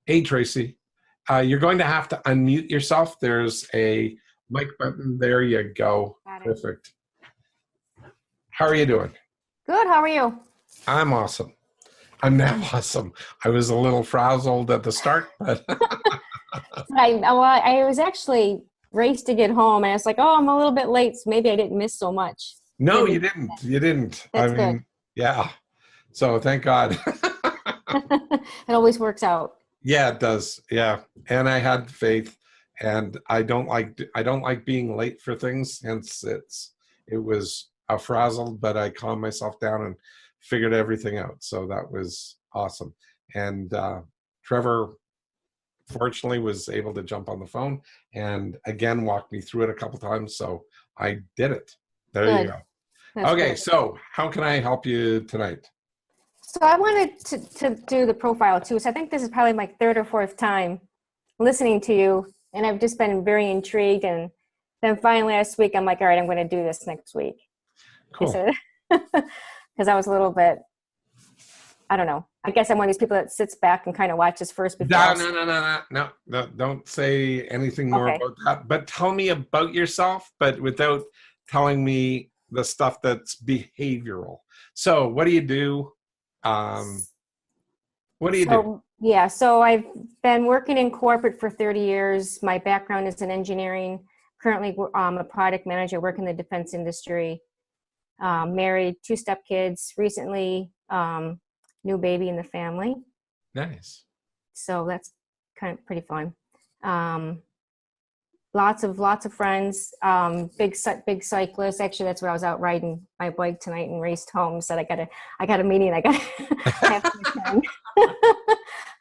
Hey, Tracy. You're going to have to unmute yourself. There's a mic button. There you go. Got it. Perfect. How are you doing? Good. How are you? I'm awesome. I'm now awesome. I was a little frazzled at the start, but I was actually raced to get home, and I was like, oh, I'm a little bit late, so maybe I didn't miss so much. no, you didn't. You didn't. I That's good. mean, yeah. So thank God. It always works out. Yeah, it does. Yeah. And I had faith, and I don't like being late for things. Hence it was a frazzle, but I calmed myself down and figured everything out. So that was awesome. And Trevor fortunately was able to jump on the phone and again walk me through it a couple times. So I did it. There you Good. go. That's Okay, good. so how can I help you tonight? So I wanted to do the profile too. So I think this is probably my third or fourth time listening to you, and I've just been very intrigued. And then finally last week, I'm like, all right, I'm going to do this next week. I Cool. said, because I was a little bit, I don't know. I guess I'm one of these people that sits back and kind of watches first before No, I'll no, say, no, no, no, no, no, don't say anything more okay. about that. But tell me about yourself, but without telling me the stuff that's behavioral. So, what do you do? Um, what do you do? So, yeah, so I've been working in corporate for 30 years. My background is in engineering. Currently, I'm a product manager, work in the defense industry. Married, two stepkids, recently, new baby in the family. Nice. So that's kind of pretty fun. Um, lots of friends, big cyclist. Actually, that's where I was out riding my bike tonight and raced home. Said I got a meeting. I have to attend.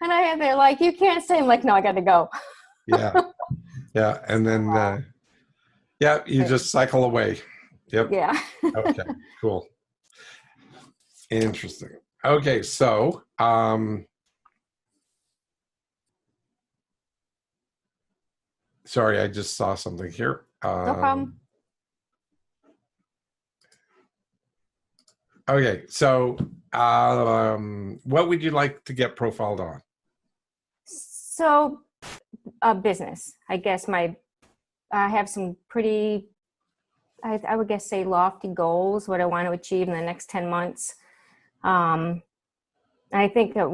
And they're like, you can't stay. I'm like, no, I got to go. Yeah, yeah, and then yeah, you But, just cycle away. Yep. yeah. Okay. Cool. Interesting. Okay, so sorry, I just saw something here. No problem. Okay, so what would you like to get profiled on? So, business. I guess I have some pretty, I would guess say lofty goals, what I want to achieve in the next 10 months. I think that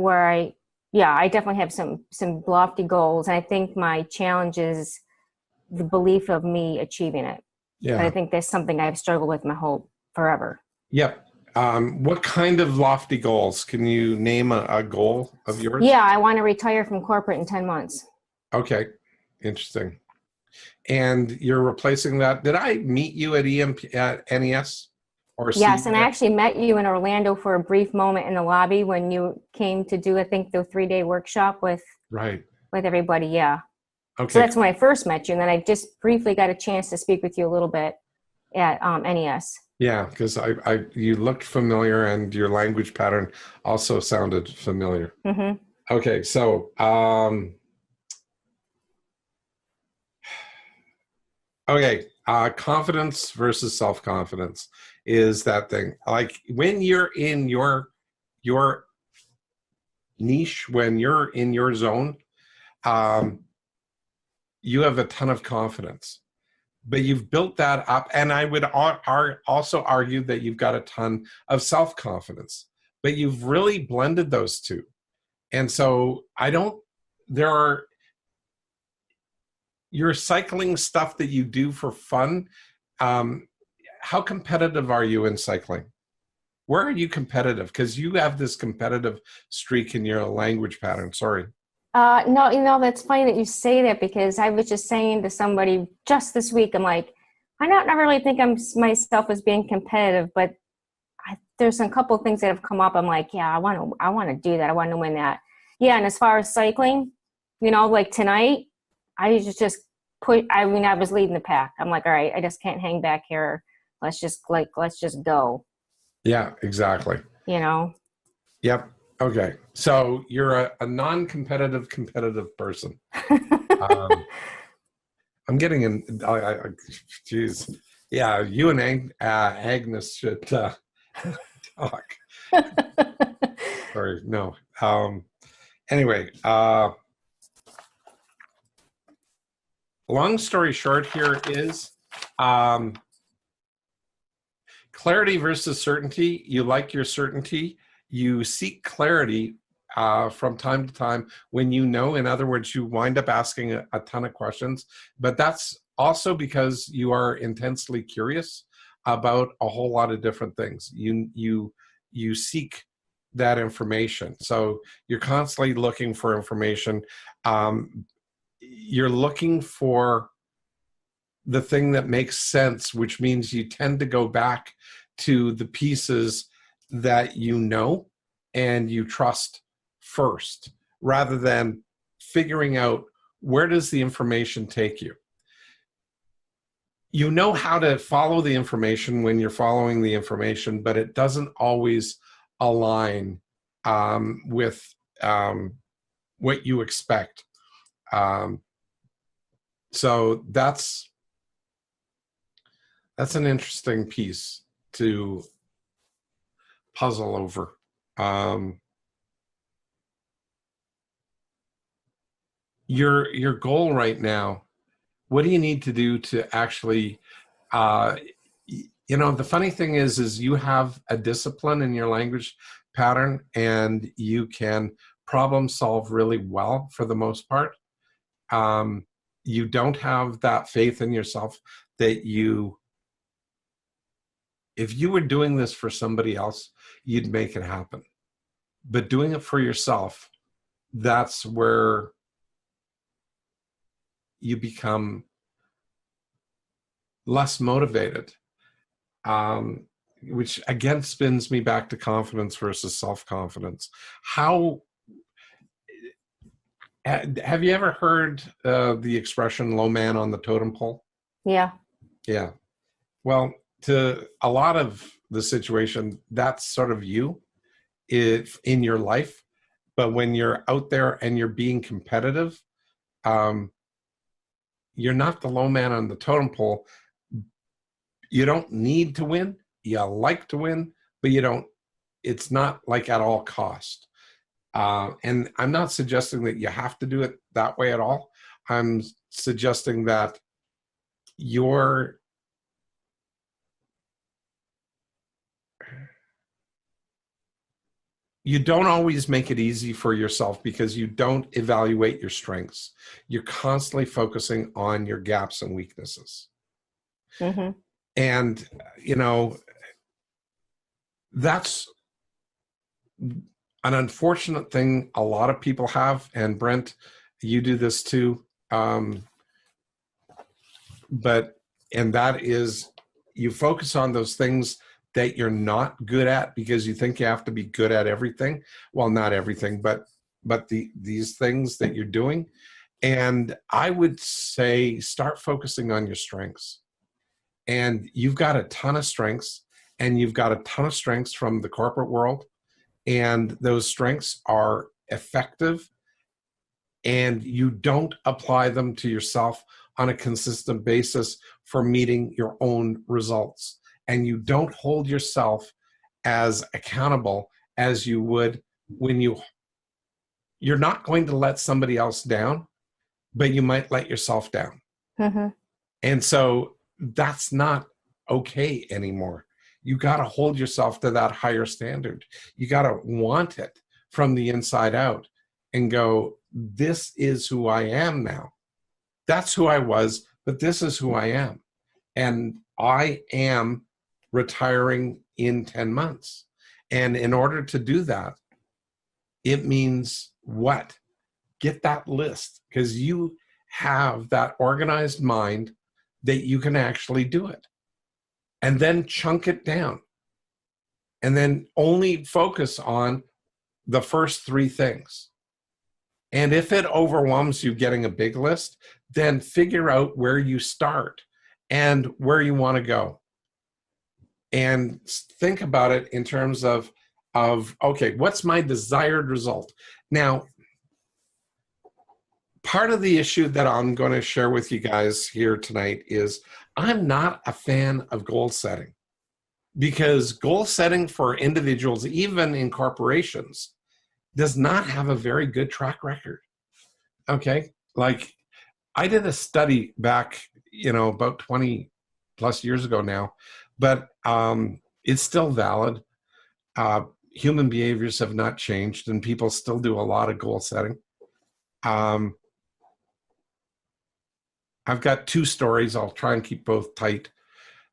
I definitely have some lofty goals. And I think my challenge is the belief of me achieving it. But I Yeah. think that's something I've struggled with my whole forever. Yep. What kind of lofty goals? Can you name a goal of yours? Yeah, I want to retire from corporate in 10 months. Okay, interesting. And you're replacing that. Did I meet you at at NES or see Yes, you and I there? actually met you in Orlando for a brief moment in the lobby when you came to do, I think, the 3-day workshop Right. with everybody. Yeah. So Okay. that's when I first met you. And then I just briefly got a chance to speak with you a little bit at NES. Yeah, because you looked familiar and your language pattern also sounded familiar. Mm-hmm. Okay, so okay, confidence versus self-confidence is that thing. Like when you're in your niche, when you're in your zone, um, you have a ton of confidence, but you've built that up. And I would also argue that you've got a ton of self-confidence, but you've really blended those two. And so I don't, there are, your cycling stuff that you do for fun. Um, how competitive are you in cycling? Where are you competitive? Because you have this competitive streak in your language pattern. Sorry. No, that's funny that you say that because I was just saying to somebody just this week, I'm like, I don't never really think myself as being competitive, but there's a couple of things that have come up. I'm like, yeah, I want to do that. I want to win that. Yeah. And as far as cycling, like tonight, I just I was leading the pack. I'm like, all right, I just can't hang back here. Let's just go, Yeah, exactly. you know? Yep. Okay. So you're a non-competitive competitive person. Um, I'm getting in. Geez. Yeah, you and Agnes should talk. Sorry. No. Anyway. long story short here is um, clarity versus certainty. You like your certainty. You seek clarity from time to time when you know. In other words, you wind up asking a ton of questions, but that's also because you are intensely curious about a whole lot of different things. You seek that information, so you're constantly looking for information. You're looking for the thing that makes sense, which means you tend to go back to the pieces that you know and you trust first, rather than figuring out where does the information take you. You know how to follow the information when you're following the information, but it doesn't always align with what you expect. So that's an interesting piece to puzzle over. Your goal right now, what do you need to do to actually, the funny thing is you have a discipline in your language pattern, and you can problem solve really well for the most part. You don't have that faith in yourself that if you were doing this for somebody else, you'd make it happen. But doing it for yourself, that's where you become less motivated, which again spins me back to confidence versus self-confidence. Have you ever heard the expression low man on the totem pole? Yeah. Yeah. Well, to a lot of the situation, that's sort of you in your life. But when you're out there and you're being competitive, you're not the low man on the totem pole. You don't need to win. You like to win, but it's not like at all cost. And I'm not suggesting that you have to do it that way at all. I'm suggesting that you don't always make it easy for yourself because you don't evaluate your strengths. You're constantly focusing on your gaps and weaknesses. Mm-hmm. And, that's an unfortunate thing a lot of people have. And Brent, you do this too. And that is, you focus on those things that you're not good at because you think you have to be good at everything. Well, not everything, but these things that you're doing. And I would say start focusing on your strengths. And you've got a ton of strengths, and you've got a ton of strengths from the corporate world. And those strengths are effective, and you don't apply them to yourself on a consistent basis for meeting your own results. And you don't hold yourself as accountable as you would when you're not going to let somebody else down, but you might let yourself down. Mm-hmm. And so that's not okay anymore. You got to hold yourself to that higher standard. You got to want it from the inside out and go, this is who I am now. That's who I was, but this is who I am. And I am retiring in 10 months. And in order to do that, it means what? Get that list, because you have that organized mind that you can actually do it. And then chunk it down. And then only focus on the first 3 things. And if it overwhelms you getting a big list, then figure out where you start and where you want to go. And think about it in terms of okay, what's my desired result? Now, part of the issue that I'm going to share with you guys here tonight is I'm not a fan of goal setting, because goal setting for individuals, even in corporations, does not have a very good track record. Okay? Like, I did a study back, about 20 plus years ago now, but it's still valid. Human behaviors have not changed, and people still do a lot of goal setting. I've got two stories. I'll try and keep both tight.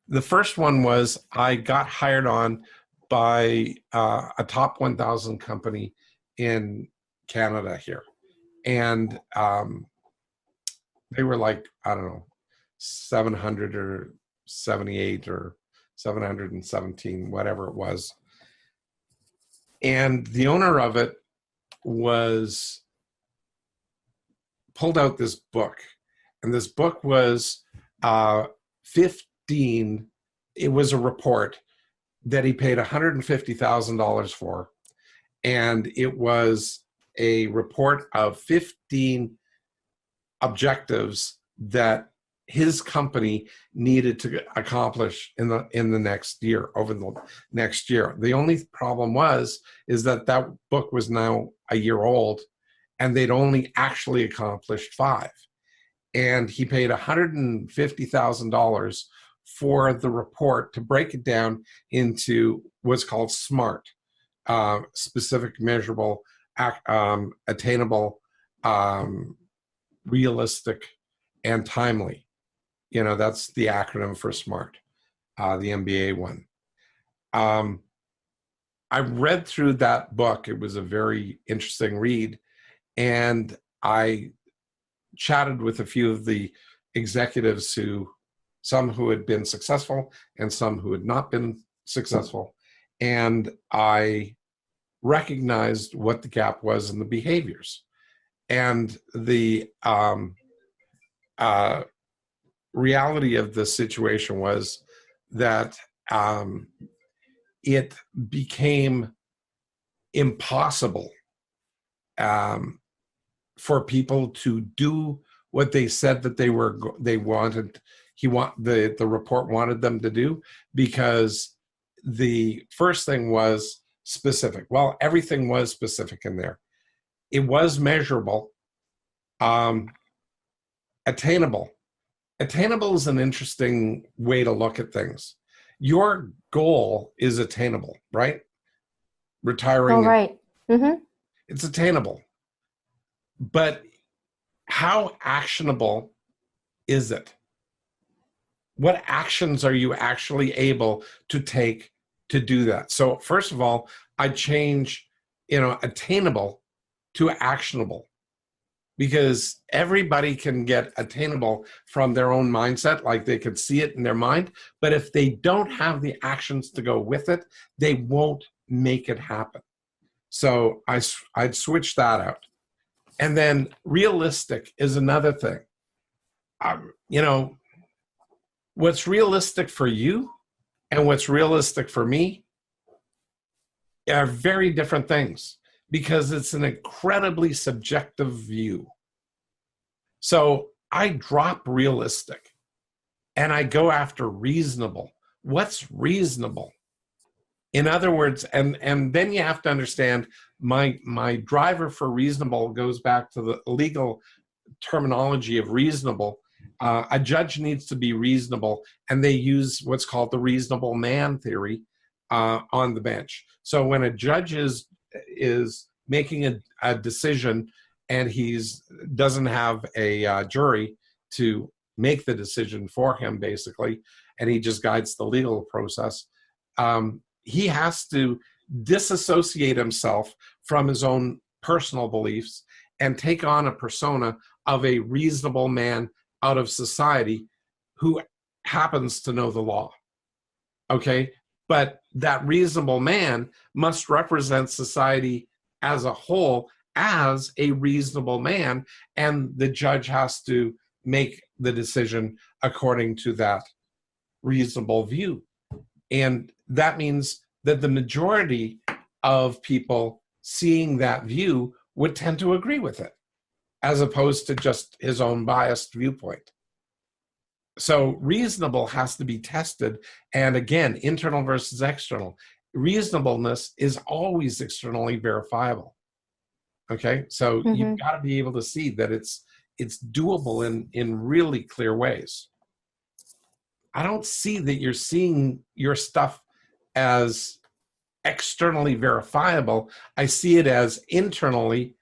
The first one was I got hired on by a top 1,000 company in Canada here. And they were like, I don't know, 700 or 78 or 717, whatever it was. And the owner of it pulled out this book. And this book was 15, it was a report that he paid $150,000 for. And it was a report of 15 objectives that his company needed to accomplish in the next year, over the next year. The only problem is that book was now a year old, and they'd only actually accomplished 5. And he paid $150,000 for the report to break it down into what's called SMART, specific, measurable, attainable, realistic, and timely. That's the acronym for SMART, the MBA one. I read through that book. It was a very interesting read. And I chatted with a few of the executives some who had been successful and some who had not been successful. And I recognized what the gap was in the behaviors. And the reality of the situation was that it became impossible for people to do what they said that they wanted. The report wanted them to do, because the first thing was specific. Well, everything was specific in there. It was measurable, attainable. Attainable is an interesting way to look at things. Your goal is attainable, right? Retiring. Oh, right. Mm-hmm. It's attainable. But how actionable is it? What actions are you actually able to take to do that? So first of all, I change, attainable to actionable, because everybody can get attainable from their own mindset, like they could see it in their mind. But if they don't have the actions to go with it, they won't make it happen. So I'd switch that out. And then realistic is another thing. What's realistic for you and what's realistic for me are very different things, because it's an incredibly subjective view. So I drop realistic and I go after reasonable. What's reasonable? In other words, and then you have to understand my driver for reasonable goes back to the legal terminology of reasonable. A judge needs to be reasonable, and they use what's called the reasonable man theory on the bench. So when a judge is making a decision and doesn't have a jury to make the decision for him, basically, and he just guides the legal process, he has to disassociate himself from his own personal beliefs and take on a persona of a reasonable man out of society who happens to know the law. Okay? But that reasonable man must represent society as a whole as a reasonable man, and the judge has to make the decision according to that reasonable view. And that means that the majority of people seeing that view would tend to agree with it, as opposed to just his own biased viewpoint. So reasonable has to be tested. And again, internal versus external. Reasonableness is always externally verifiable. Okay, so you've got to be able to see that it's it's doable in really clear ways. I don't see that you're seeing your stuff as externally verifiable. I see it as internally,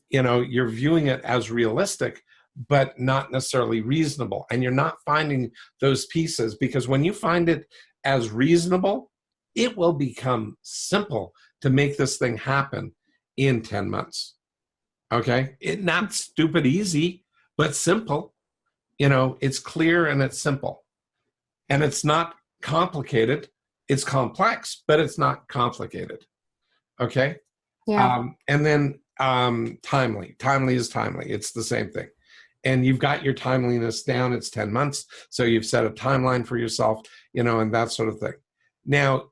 you're viewing it as realistic, but not necessarily reasonable. And you're not finding those pieces, because when you find it as reasonable, it will become simple to make this thing happen in 10 months. Okay? Not stupid easy, but simple. It's clear and it's simple. And it's not complicated. It's complex, but it's not complicated. Okay? Yeah. And then timely. Timely is timely. It's the same thing. And you've got your timeliness down. It's 10 months. So you've set a timeline for yourself, and that sort of thing. Now,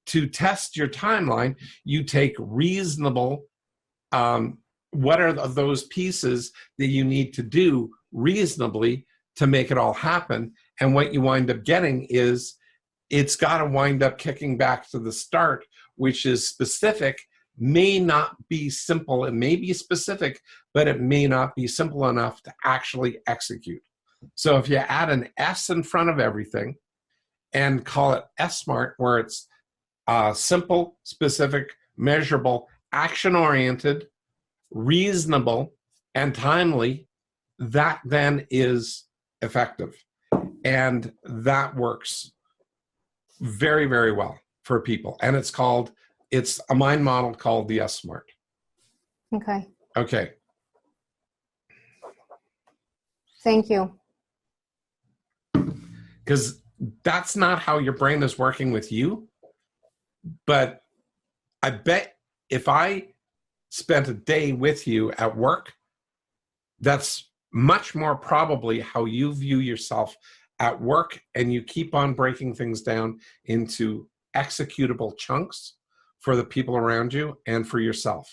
to test your timeline, you take reasonable, what are those pieces that you need to do reasonably to make it all happen? And what you wind up getting is, it's got to wind up kicking back to the start, which is specific, may not be simple. It may be specific, but it may not be simple enough to actually execute. So if you add an S in front of everything and call it S-Smart, where it's simple, specific, measurable, action-oriented, reasonable, and timely, that then is effective. And that works very, very well for people. And it's a mind model called the S-Smart. Okay. Okay. Thank you. Because that's not how your brain is working with you. But I bet if I spent a day with you at work, that's much more probably how you view yourself at work, and you keep on breaking things down into executable chunks for the people around you and for yourself.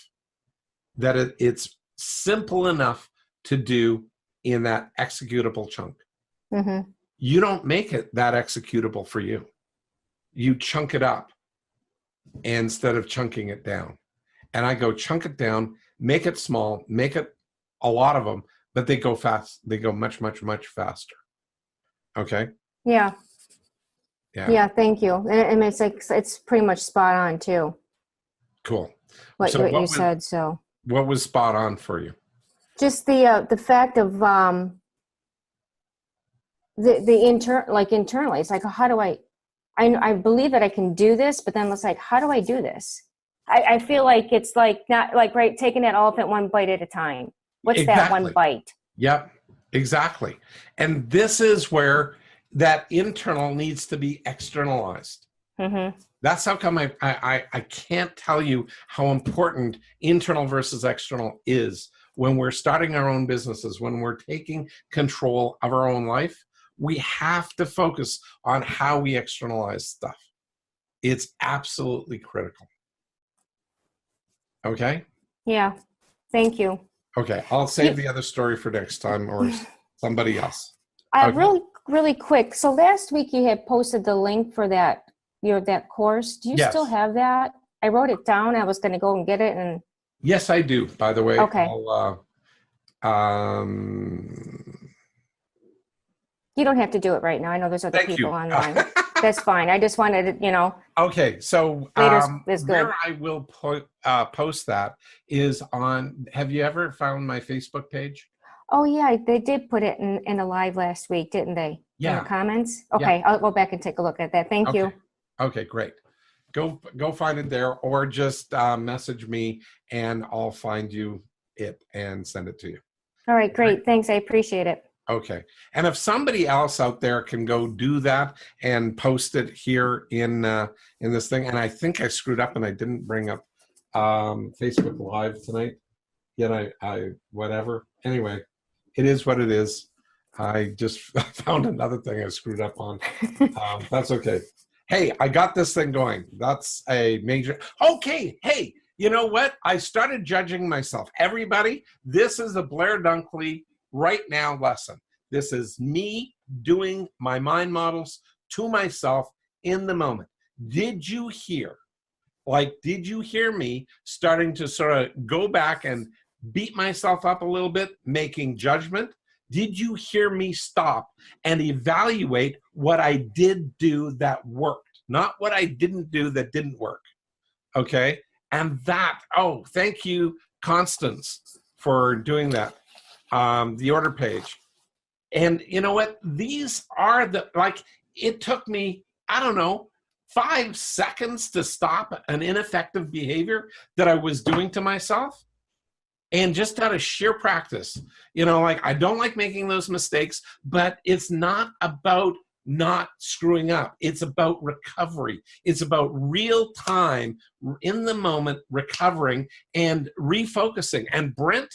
That it's simple enough to do in that executable chunk. Mm-hmm. You don't make it that executable for you. You chunk it up instead of chunking it down. And I go chunk it down, make it small, make it a lot of them, but they go fast. They go much, much, much faster. Okay? Yeah. Yeah. Yeah, thank you. And it's pretty much spot on too. Cool. What So you said. So what was spot on for you? just the fact of internally, it's like, how do I believe that I can do this, but then it's like, how do I do this? I feel like it's like not like, right, taking that elephant one bite at a time. What's that one bite? Yep, exactly. And this is where that internal needs to be externalized. Mm-hmm. That's how come I can't tell you how important internal versus external is when we're starting our own businesses, when we're taking control of our own life. We have to focus on how we externalize stuff. It's absolutely critical. Okay? Yeah. Thank you. Okay, I'll save the other story for next time or somebody else. Really, really quick. So last week you had posted the link for that course. Do you still have that? I wrote it down. I was going to go and get it. And yes, I do. By the way, okay. You don't have to do it right now. I know there's other people online. That's fine. I just wanted to, Okay, so later is good. where I will post that is on. Have you ever found my Facebook page? Oh yeah, they did put it in a live last week, didn't they? Yeah. In the comments. Okay, yeah. I'll go back and take a look at that. Thank you. Okay, great. Go find it there, or just message me, and I'll find you it and send it to you. All right, great. Thanks. I appreciate it. Okay. And if somebody else out there can go do that and post it here in this thing, and I think I screwed up and I didn't bring up Facebook Live tonight. Yet I whatever. Anyway, it is what it is. I just found another thing I screwed up on. That's okay. Hey, I got this thing going. That's a major. Okay. Hey, you know what? I started judging myself. Everybody, this is a Blair Dunkley right now lesson. This is me doing my mind models to myself in the moment. Did you hear me starting to sort of go back and beat myself up a little bit, making judgment? Did you hear me stop and evaluate what I did do that worked, not what I didn't do that didn't work? Okay. And that, oh, thank you, Constance, for doing that. The order page. And you know what? These are it took me, I don't know, 5 seconds to stop an ineffective behavior that I was doing to myself. And just out of sheer practice, I don't like making those mistakes, but it's not about not screwing up. It's about recovery. It's about real time, in the moment, recovering and refocusing. And Brent,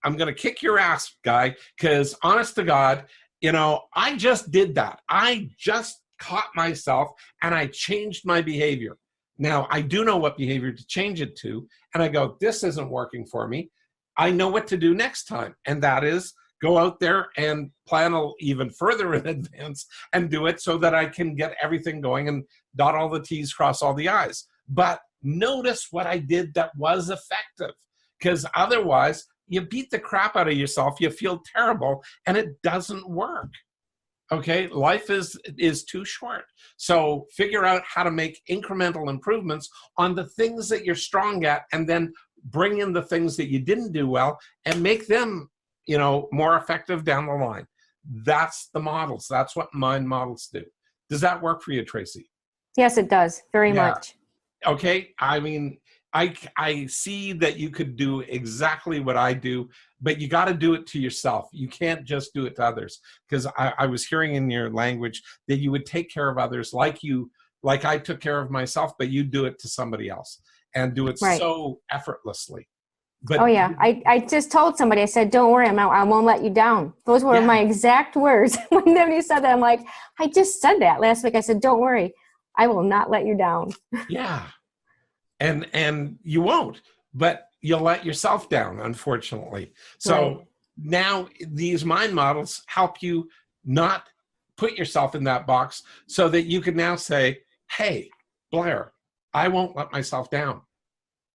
I'm going to kick your ass, guy, because honest to God, I just did that. I just caught myself and I changed my behavior. Now, I do know what behavior to change it to, and I go, this isn't working for me. I know what to do next time, and that is go out there and plan even further in advance and do it so that I can get everything going and dot all the T's, cross all the I's. But notice what I did that was effective, because otherwise you beat the crap out of yourself, you feel terrible, and it doesn't work. Okay, life is too short. So figure out how to make incremental improvements on the things that you're strong at, and then bring in the things that you didn't do well and make them, more effective down the line. That's the models. That's what mind models do. Does that work for you, Tracy? Yes, it does. Very much. Okay. I mean, I see that you could do exactly what I do, but you got to do it to yourself. You can't just do it to others, because I was hearing in your language that you would take care of others like I took care of myself, but you do it to somebody else and do it so effortlessly. But oh yeah, I just told somebody, I said, don't worry, I won't let you down. Those were my exact words. When you said that, I'm like, I just said that last week. I said, don't worry, I will not let you down. Yeah. And you won't, but you'll let yourself down, unfortunately. So now these mind models help you not put yourself in that box, so that you can now say, hey, Blair, I won't let myself down.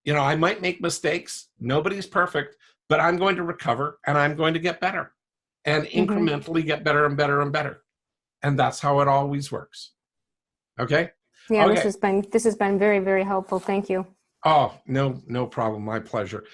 I might make mistakes. Nobody's perfect, but I'm going to recover and I'm going to get better and incrementally get better and better and better. And that's how it always works. Okay? Yeah, okay. This has been very, very helpful. Thank you. Oh, no problem. My pleasure.